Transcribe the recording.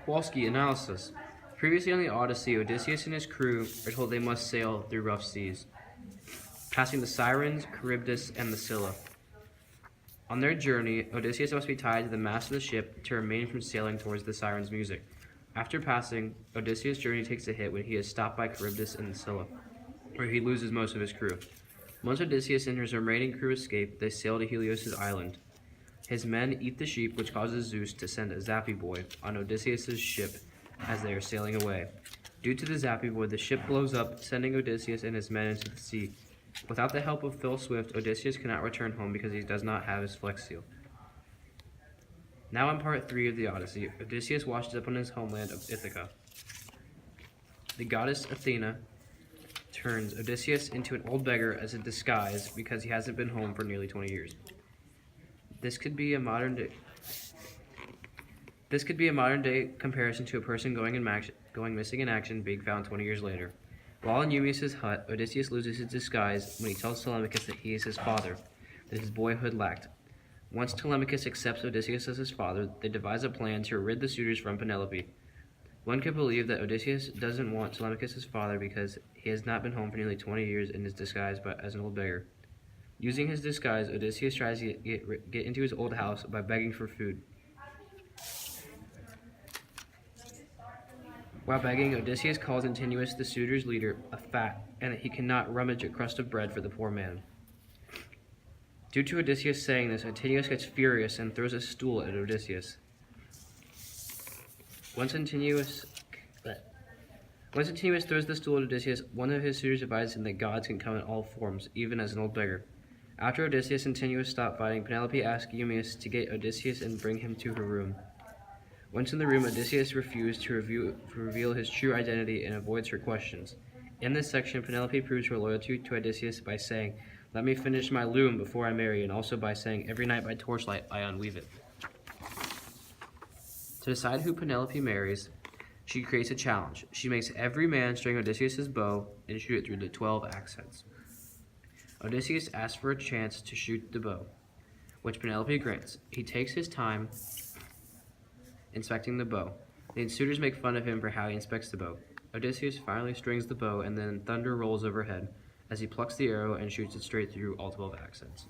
Kowalski analysis. Previously on the Odyssey, Odysseus and his crew are told they must sail through rough seas, passing the Sirens, Charybdis, and the Scylla. On their journey, Odysseus must be tied to the mast of the ship to remain from sailing towards the Sirens' music. After passing, Odysseus' journey takes a hit when he is stopped by Charybdis and the Scylla, where he loses most of his crew. Once Odysseus and his remaining crew escape, they sail to Helios' island. His men eat the sheep, which causes Zeus to send a Zappy Boy on Odysseus' ship as they are sailing away. Due to the Zappy Boy, the ship blows up, sending Odysseus and his men into the sea. Without the help of Phil Swift, Odysseus cannot return home because he does not have his Flex Seal. Now in part 3 of the Odyssey, Odysseus washes up on his homeland of Ithaca. The goddess Athena turns Odysseus into an old beggar as a disguise because he hasn't been home for nearly 20 years. This could be a modern day comparison to a person going missing in action being found 20 years later. While in Eumeus' hut, Odysseus loses his disguise when he tells Telemachus that he is his father, that his boyhood lacked. Once Telemachus accepts Odysseus as his father, they devise a plan to rid the suitors from Penelope. One could believe that Odysseus doesn't want Telemachus as father because he has not been home for nearly 20 years in his disguise but as an old beggar. Using his disguise, Odysseus tries to get into his old house by begging for food. While begging, Odysseus calls Antinous, the suitor's leader, a fat, and that he cannot rummage a crust of bread for the poor man. Due to Odysseus saying this, Antinous gets furious and throws a stool at Odysseus. Once Antinous throws the stool at Odysseus, one of his suitors advises him that gods can come in all forms, even as an old beggar. After Odysseus and Antinous stop fighting, Penelope asks Eumeus to get Odysseus and bring him to her room. Once in the room, Odysseus refused to reveal his true identity and avoids her questions. In this section, Penelope proves her loyalty to Odysseus by saying, "Let me finish my loom before I marry," and also by saying, "Every night by torchlight I unweave it." To decide who Penelope marries, she creates a challenge. She makes every man string Odysseus' bow and shoot it through the 12 accents. Odysseus asks for a chance to shoot the bow, which Penelope grants. He takes his time inspecting the bow. The suitors make fun of him for how he inspects the bow. Odysseus finally strings the bow, and then thunder rolls overhead as he plucks the arrow and shoots it straight through all 12 accents.